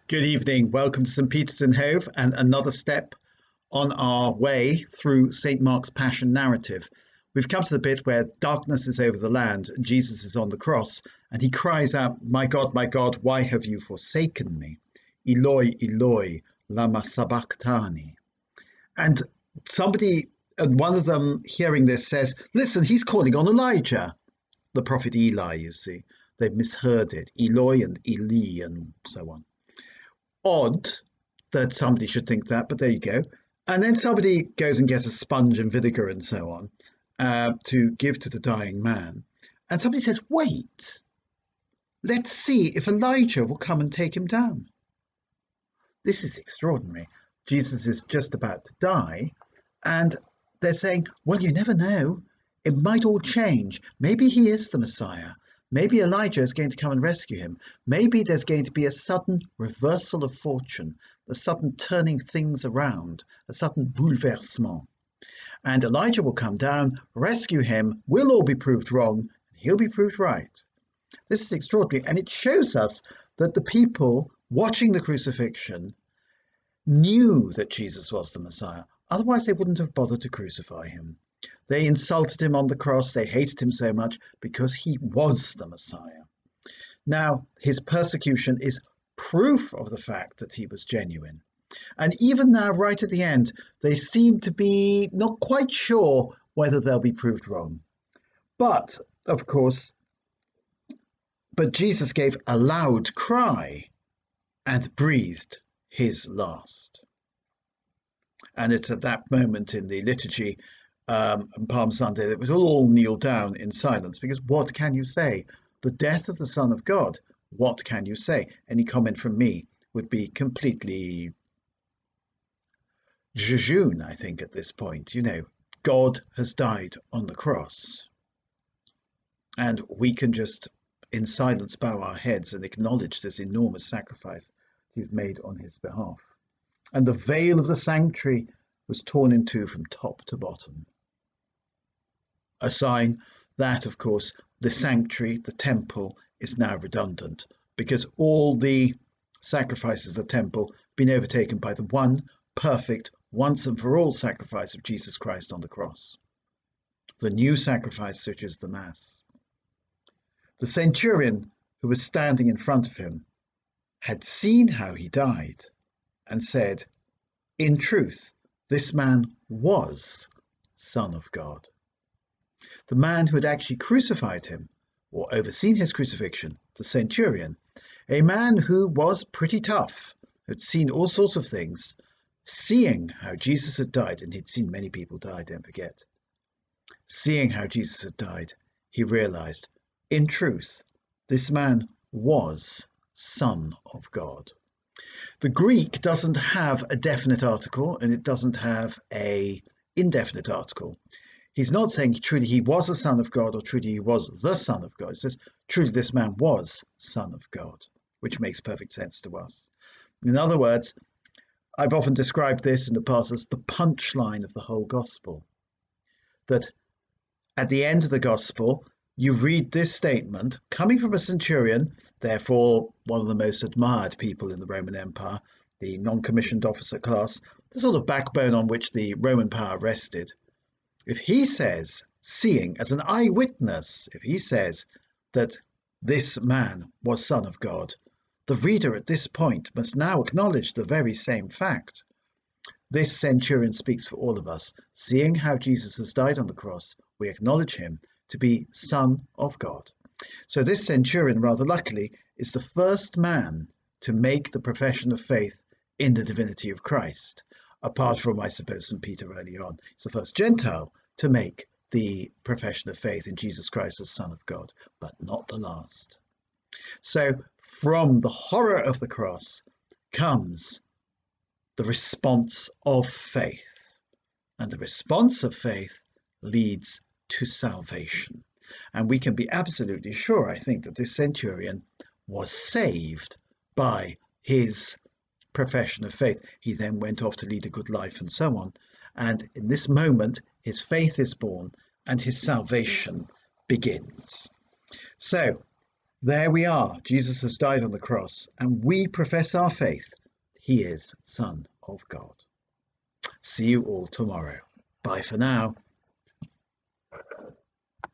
Good evening. Welcome to St. Peter's in Hove and another step on our way through St. Mark's Passion narrative. We've come to the bit where darkness is over the land and Jesus is on the cross and he cries out, my God, why have you forsaken me? Eloi, Eloi, lama sabachthani. And one of them hearing this says, listen, he's calling on Elijah, the prophet Eli, you see. They've misheard it, Eloi and Eli and so on. Odd that somebody should think that, but there you go. And then somebody goes and gets a sponge and vinegar and so on to give to the dying man. And somebody says, wait, let's see if Elijah will come and take him down. This is extraordinary. Jesus is just about to die, and they're saying, well, you never know. It might all change. Maybe he is the Messiah. Maybe Elijah is going to come and rescue him. Maybe there's going to be a sudden reversal of fortune, a sudden turning things around, a sudden bouleversement. And Elijah will come down, rescue him, we'll all be proved wrong, and he'll be proved right. This is extraordinary, and it shows us that the people watching the crucifixion knew that Jesus was the Messiah. Otherwise, they wouldn't have bothered to crucify him. They insulted him on the cross. They hated him so much because he was the Messiah. Now, his persecution is proof of the fact that he was genuine. And even now, right at the end, they seem to be not quite sure whether they'll be proved wrong. But, of course, Jesus gave a loud cry and breathed his last. And it's at that moment in the liturgy on Palm Sunday that we all kneel down in silence, because what can you say? The death of the Son of God, what can you say? Any comment from me would be completely jejune, I think, at this point. You know, God has died on the cross. And we can just, in silence, bow our heads and acknowledge this enormous sacrifice he's made on his behalf. And the veil of the sanctuary was torn in two from top to bottom. A sign that, of course, the sanctuary, the temple, is now redundant, because all the sacrifices of the temple have been overtaken by the one perfect, once and for all sacrifice of Jesus Christ on the cross. The new sacrifice, which is the Mass. The centurion who was standing in front of him had seen how he died and said, in truth, this man was Son of God. The man who had actually crucified him, or overseen his crucifixion, the centurion, a man who was pretty tough, had seen all sorts of things, seeing how Jesus had died, and he'd seen many people die, don't forget. Seeing how Jesus had died, he realized, in truth, this man was Son of God. The Greek doesn't have a definite article, and it doesn't have an indefinite article. He's not saying truly he was a son of God or truly he was the Son of God. It says truly this man was Son of God, which makes perfect sense to us. In other words, I've often described this in the past as the punchline of the whole gospel. That at the end of the gospel, you read this statement coming from a centurion, therefore one of the most admired people in the Roman Empire, the non-commissioned officer class, the sort of backbone on which the Roman power rested. If he says, seeing as an eyewitness, if he says that this man was Son of God, the reader at this point must now acknowledge the very same fact. This centurion speaks for all of us. Seeing how Jesus has died on the cross, we acknowledge him to be Son of God. So this centurion, rather luckily, is the first man to make the profession of faith in the divinity of Christ. Apart from, I suppose, St. Peter earlier on. He's the first Gentile to make the profession of faith in Jesus Christ as Son of God, but not the last. So from the horror of the cross comes the response of faith. And the response of faith leads to salvation. And we can be absolutely sure, I think, that this centurion was saved by his profession of faith. He then went off to lead a good life and so on. And in this moment, his faith is born and his salvation begins. So There we are. Jesus has died on the cross, and we profess our faith. He is Son of God. See you all tomorrow. Bye for now.